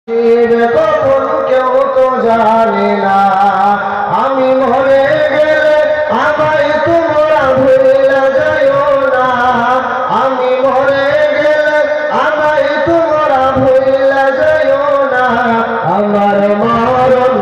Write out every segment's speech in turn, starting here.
কখন কেউ তো জানে না, আমি মরে গেলে আমায় তোমরা ভুলে যাইও না, আমি মরে গেলে আমায় তোমরা ভুলে যাইও না, আমার মরণ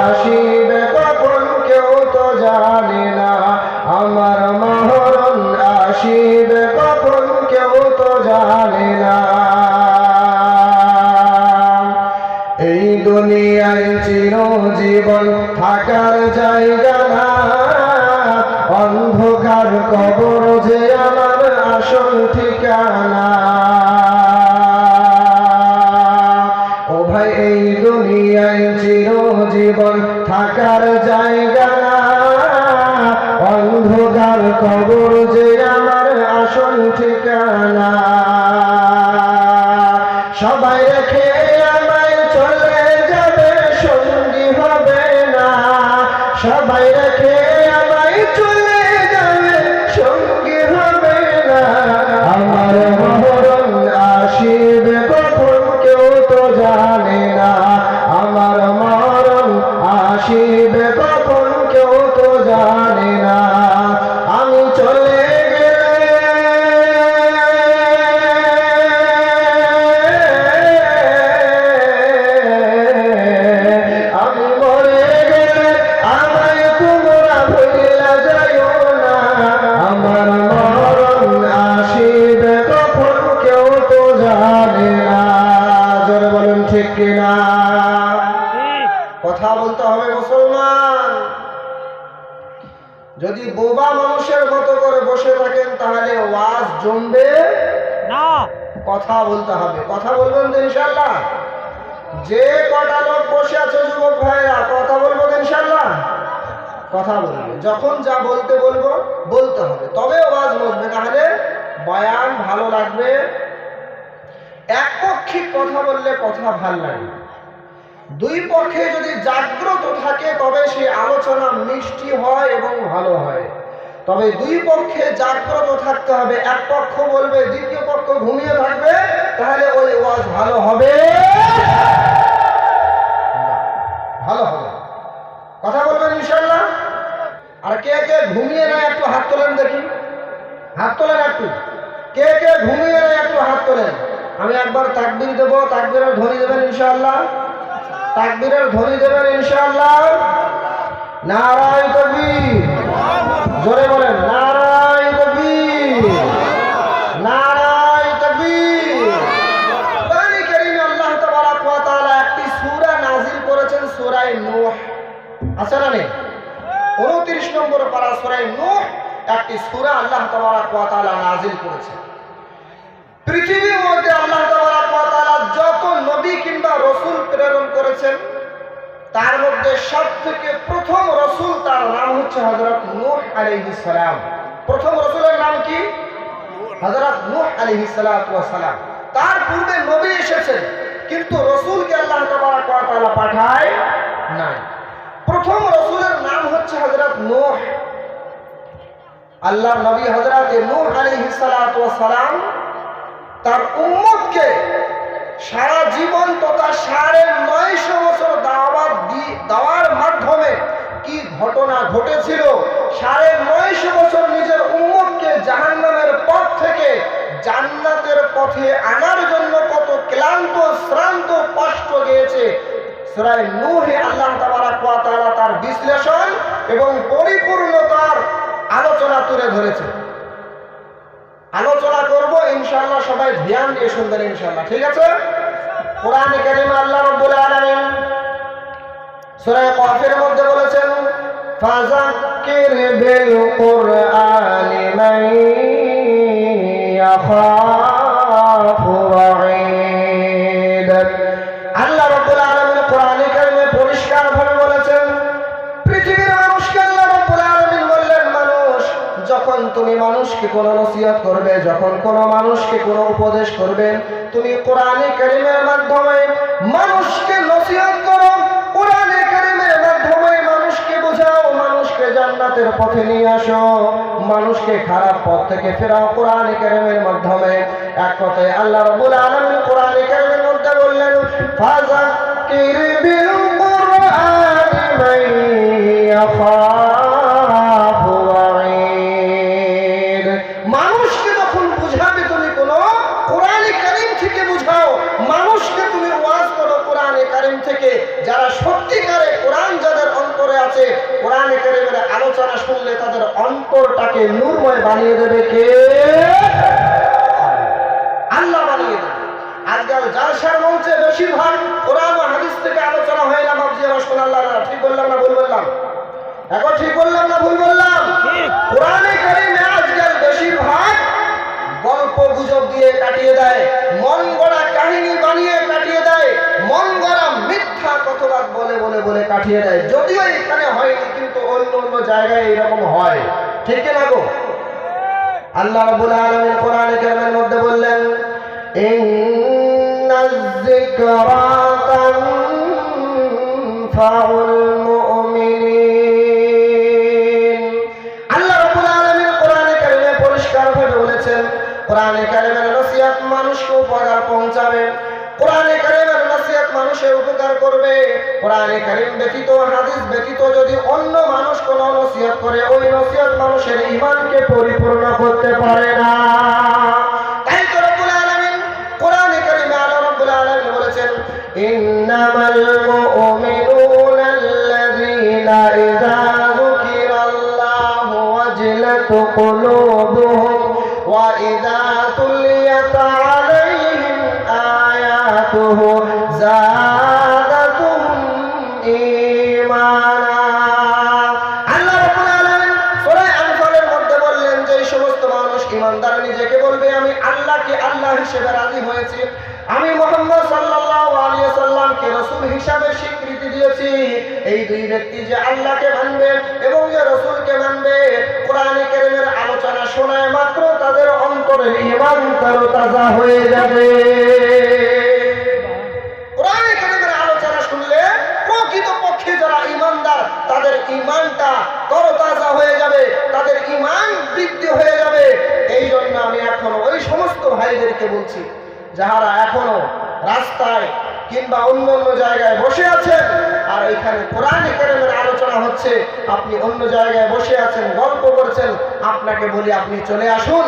আসিবে কখন কেউ তো জানে না, আমার মরণ আসিবে কখন কেউ তো জানে না। এই দুনিয়ায় চিরজীবন থাকার জায়গা না, অন্ধকার কবর যে আমার আসল ঠিকানা। ও ভাই এই দুনিয়ায় চিরজীবন থাকার জায়গা না, অন্ধকার কবর যে আমার আসল ঠিকানা। সবাই রেখে সবাই রেখে আমায় চলে যাবে, সঙ্গী হবে না, আমার মরণ আসিবে কখন কেউ তো জানে না, আমার মরণ আসিবে কখন কেউ তো জানে না। আমি চলে কথা বলতে হবে মুসলমান। যদি বোবা মানুষের মতো করে বসে থাকেন তাহলে ওয়াজ জমবে না, কথা বলতে হবে। কথা বলবেন তো ইনশাআল্লাহ? যে কটা লোক বসে আছে যুবক ভাইরা, কথা বলবো ইনশাআল্লাহ? কথা বলবে, যখন যা বলতে বলবো বলতে হবে, তবে ওয়াজ বসবে, নাহলে বয়ান ভালো লাগবে। একপক্ষিক কথা বললে কথা ভাল লাগে, দুই পক্ষে যদি জাগ্রত থাকে তবে সেই আলোচনা মিষ্টি হয় এবং ভালো হয়। তবে দুই পক্ষে জাগ্রত থাকতে হবে, এক পক্ষ বলবে দ্বিতীয় পক্ষ ঘুমিয়ে থাকবে, তাহলে ওই ওয়াজ ভালো হবে না, ভালো হবে। কথা বলবেন ইনশাআল্লাহ? আর কে কে ঘুমিয়ে নেয় একটু হাত তোলেন দেখি, হাত তোলেন একটু। কে কে ঘুমিয়ে নেয় একটু হাত তোলেন। আমি একবার তাকবীর দেবো, তাকবীরের ধ্বনি দেবেন ইনশাআল্লাহ, তাকবীরের ধ্বনি দেবেন ইনশাআল্লাহ। নারায়ে তাকবীর, জোরে বলেন নারায়ে তাকবীর, নারায়ে তাকবীর। কোরআন কারীমে আল্লাহ তাবারক ওয়া তাআলা একটি সূরা নাযিল করেছেন, সূরা নূহ। আছে না নেই? 29 নম্বর পারা সূরা নূহ, একটি সূরা আল্লাহ তাবারক ওয়া তাআলা নাযিল করেছেন। পৃথিবীর মধ্যে আল্লাহ তাবারক ওয়া তাআলা যত নবী কিংবা রাসূল প্রেরণ করেছেন, তার মধ্যে সবথেকে প্রথম রাসূল, তার নাম হচ্ছে হযরত নূহ আলাইহিস সালাম। প্রথম রাসূলের নাম কি? হযরত নূহ আলাইহিস সালাতু ওয়াস সালাম। তার পূর্বে নবী এসেছেন, কিন্তু রাসূলকে আল্লাহ তাবারক ওয়া তাআলা পাঠায় নাই। প্রথম রাসূলের নাম হচ্ছে হযরত নূহ। আল্লাহর নবী হযরত নূহ আলাইহিস সালাতু ওয়াস সালাম তার উম্মতকে সারা জীবন তথা 950 বছর দাওয়াত দেওয়ার মাধ্যমে কি ঘটনা ঘটেছিল, 950 বছর নিজের উম্মতকে জাহান্নামের পথ থেকে জান্নাতের পথে আনার জন্য কত ক্লান্ত শ্রান্ত কষ্ট গিয়েছে, সূরা নূহে আল্লাহ তাবারক ওয়া তাআলা তার বিশ্লেষণ এবং পরিপূর্ণতার আলোচনা তুলে ধরেছে। আলোচনা করব ইনশাআল্লাহ, সবাই ধ্যান দিয়ে শুনবেন ইনশাআল্লাহ, ঠিক আছে? কোরআন কারীমে আল্লাহ রাব্বুল আলামিন সূরা কাফের মধ্যে বলেছেন, ফাযাক্কির বিল কুরআনি মান ইয়াখাফু ওয়াঈদ। আল্লাহ রাব্বুল আলামিন কোরআন কারীমে পরিষ্কার ভাবে বলেছেন, পৃথিবীর মানুষকে আল্লাহ রাব্বুল আলামিন বললেন, মানুষ যখন তুমি মানুষকে কোনো নসিহত করবে, যখন কোনো মানুষকে কোনো উপদেশ করবে, তুমি কোরআনে কারীমের মাধ্যমে মানুষকে নসিহত করো, কোরআনে কারীমের মাধ্যমে মানুষকে বোঝাও, মানুষকে জান্নাতের পথে নিয়ে আসো, মানুষকে খারাপ পথ থেকে ফেরাও কোরআনে কারীমের মাধ্যমে। এক কথায় আল্লাহ রাব্বুল আলামিন কোরআনে কারীমের মধ্যে বললেন, ফাযাক্কির বিল কুরআনি মান ইয়াখাফু ওয়াঈদ। মানুষকে যখন বুঝাবে তুমি কোনো কোরআনে কারীম থেকে বুঝাও, মানুষকে তুমি ওয়াজ করো কোরআনে কারীম থেকে। যারা সত্যিকারে কোরআন যাদের অন্তরে আছে, কোরআনে কারীমের আলোচনা শুনলে তাদের অন্তরটাকে নূরময় বানিয়ে দেবে কে? আল্লাহ বানিয়ে দেবে। আজকাল জালসার মঞ্চে বেশিরভাগ কোরআন ও হাদিস থেকে আলোচনা হয় না। বাবজি আমার শোনাল্লাহ, ঠিক বললাম না ভুল বললাম? এখন ঠিক বললাম না ভুল বললাম? কোরআনে কারীমে আজকাল বেশিরভাগ গল্প গুজব দিয়ে কাটিয়ে দেয়, মন গড়া কাহিনী বানিয়ে কাটিয়ে দেয়, মন গড়া মিথ্যা কথাবাদ বলে বলে বলে কাটিয়ে দেয়। যদিও এখানে হয়নি, কিন্তু অন্য অন্য জায়গায় এরকম হয়, ঠিক না গো? আল্লাহ রাব্বুল আলামিন কোরআনে কারীমের মধ্যে বললেন, ইন্নাজ যিকরা তানফাউল মুমিনিন। আল্লাহ রাব্বুল আলামিন কোরআনে কারীমে পরিষ্কারভাবে বলেছেন, কোরআনে কারীমের নসিহত মানুষকে উপকার পৌঁছাবে, কোরআনে কারীমের নসিহত মানুষের উপকার করবে। কোরআনে কারীম ব্যতীত, হাদিস ব্যতীত যদি অন্য মানুষ কোনো নসিহত করে, ওই নসিহত মানুষের ঈমানকে পরিপূর্ণ করতে পারে না। তাই তো রব্বুল আলামিন কোরআনে কারীমে আল্লাহ রাব্বুল আলামিন বলেছেন, ইন্নামাল মুমিনুনা আল্লাযীনা ইযা যুকিরাল্লাহু ওয়াজিলাত কুলুবুহুম ওয়া ইযা তুলিয়াত আলাইহিম আয়াতুহু যাদাতুহুম ঈমানা। আল্লাহ রাব্বুল আলামিন সূরা আনফালের মধ্যে বললেন, যে সমস্ত মানুষ ঈমানদার নিজেকে বলবে আমি আল্লাহকে আল্লাহ হিসেবে রাজি হয়েছি, আমি মুহাম্মদ সাল্লাল্লাহু আলাইহি ওয়াসাল্লামকে রাসূল হিসেবে স্বীকৃতি দিয়েছি, এই দুই ব্যক্তি যে আল্লাহকে মানবে এবং যে রাসূলকে মানবে, কোরআনে কারীমের আলোচনা শোনায় মাত্র তাদের অন্তরের ঈমান তাজা হয়ে যাবে। কোরআনে কারীমের আলোচনা শুনলে প্রকৃতপক্ষে যারা ঈমানদার, তাদের ঈমানটা তরতাজা হয়ে যাবে, তাদের ঈমান বৃদ্ধি হয়ে যাবে। এই জন্য আমি এখন ওই সমস্ত ভাইদেরকে বলছি, যারা এখনো রাস্তায় কিংবা অন্য অন্য জায়গায় বসে আছেন আর এখানে কোরআনে কারীমের আলোচনা হচ্ছে, আপনি অন্য জায়গায় বসে আছেন, গল্প করছেন, আপনাকে বলি আপনি চলে আসুন।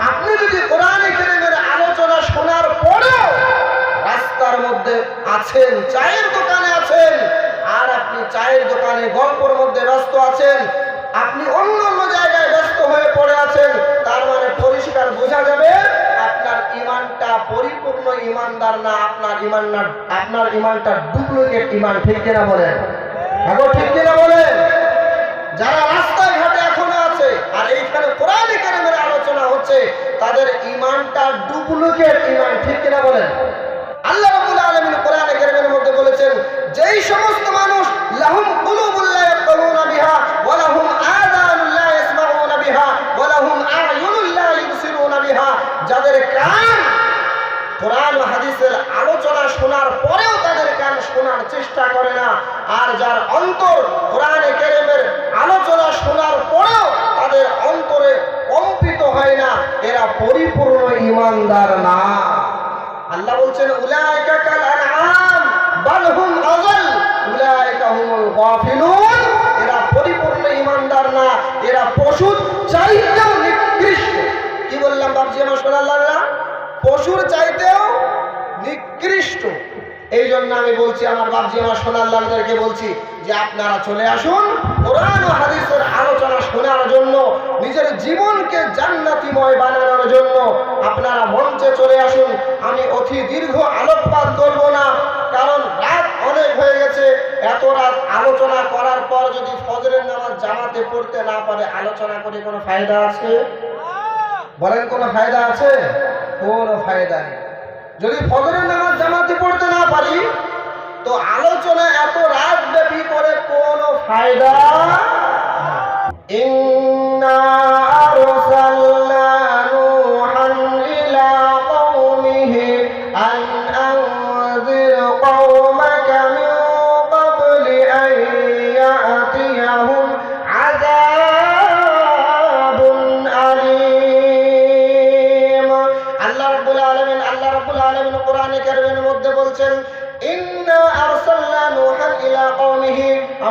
আপনি যদি কোরআনে কারীমের আলোচনা শোনার পরেও রাস্তার মধ্যে আছেন, চায়ের দোকানে আছেন, আর আপনি চায়ের দোকানে গল্পের মধ্যে ব্যস্ত আছেন, আপনি অন্য অন্য জায়গায় ব্যস্ত হয়ে পড়ে আছেন, তার মানে পরিষ্কার বোঝা যাবে আপনার ঈমানটা পরিপূর্ণ ঈমানদার না, আপনার ঈমানটা ডুপ্লিকেট ঈমান। ঠিক কিনা বলেন? এখন ঠিক কিনা বলেন? যারা রাস্তায় ঘাটে এখনো আছে আর এইখানে কোরআনে কারীমের আলোচনা হচ্ছে, তাদের ঈমানটা ডুপ্লিকেট ঈমান। ঠিক কিনা বলেন? আল্লাহ রাব্বুল আলামিন কোরআনে কারীমের মধ্যে বলেছেন, যেই সমস্ত মানুষ লাহুম কুলুবুল লা ইয়াফকাহুনা বিহা ওয়া লাহুম আযানুল লা ইয়াসমাউনা বিহা ওয়া লাহুম আ'য়ুনুল লা ইবসিরুনা বিহা, যাদের কান কোরআন ও হাদিসের আলোচনা শোনার পরেও তাদের কান শোনার চেষ্টা করে না, আর যার অন্তর কোরআনে কারীমের আলোচনা শোনার পরেও তাদের অন্তরে কম্পিত হয় না, এরা পরিপূর্ণ ঈমানদার না। আল্লাহ বলছেন, উলাইকা কাল আনআম বাল হুম আযাল উলাইকা হুমুল গাফিলুন। এরা পরিপূর্ণ ঈমানদার না, এরা পশুর চাইতেও নিকৃষ্ট। কি বললাম বাবজি আমার সোনাল্লাহরা? পশুর চাইতেও নিকৃষ্ট। এই জন্য আমি বলছি, আমার বাবজি আমার সোনাল্লাহদেরকে বলছি যে আপনারা চলে আসুন কোরআন ও হাদিসের আলোচনা শোনার জন্য, নিজের জীবনকে জান্নাতিময় বানানোর জন্য আপনারা মঞ্চে চলে আসুন। আমি অতি দীর্ঘ আলোকপাত করব না, কারণ রাত অনেক হয়ে গেছে। এত রাত আলোচনা করার পর যদি ফজরের নামাজ জামাতে পড়তে না পারে, আলোচনা করে কোনো ফায়দা আছে? বলেন, কোনো ফায়দা আছে? কোনো ফায়দা নেই। যদি ফজরের নামাজ জামাতে পড়তে না পারি, তো আলোচনা এত রাত ব্যাপী করে কোনো ফায়দা। ইন্না আরসালনা নূহান ইলা কওমিহি আন আনযির কওমাকা মিন ক্বাবলি আন ইয়াতিয়াহুম আযাবুন আলীম। আল্লাহ রাব্বুল আলামিন কোরআনে কারীমের মধ্যে বলছেন,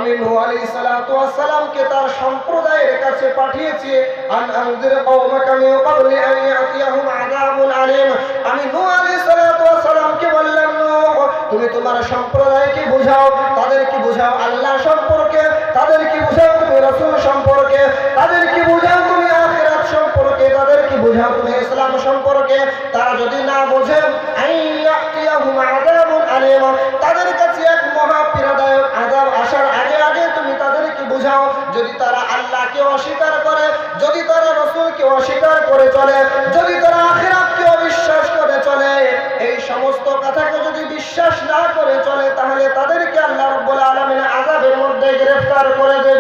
আমি নূহ আলাইহিস সালাতু ওয়াস সালামকে তার সম্প্রদায়ের কাছে পাঠিয়েছি আন আনজির কওমাকা মিন ক্বাবলি আন ইয়াতিয়াহুম আযাবুন আলীম। আমি নূহ আলাইহিস সালাতু ওয়াস সালামকে বললাম, নূহ তুমি তোমার সম্প্রদায়কে বোঝাও, তাদেরকে বোঝাও আল্লাহ সম্পর্কে, তাদেরকে বোঝাও তুমি রাসূল সম্পর্কে, তাদেরকে বোঝাও তুমি আখিরাত সম্পর্কে, তাদেরকে বোঝাও তুমি ইসলাম সম্পর্কে। তারা যদি না বোঝে আইয়াতিয়াহুম আযাবুন আলীম, তাদের কাছে এক মহা পীড়াদায়ক আযাব আসার আগে আগে তুমি তাদেরকে বোঝাও। যদি তারা আল্লাহকে অস্বীকার করে, যদি তারা রাসূলকে অস্বীকার করে চলে, যদি তারা আখিরাতকে অবিশ্বাস করে চলে, এই সমস্ত কথাকে যদি বিশ্বাস না করে চলে, তাহলে তাদেরকে আল্লাহ রাব্বুল আলামিন আযাবের মধ্যে গ্রেফতার করে দেবে।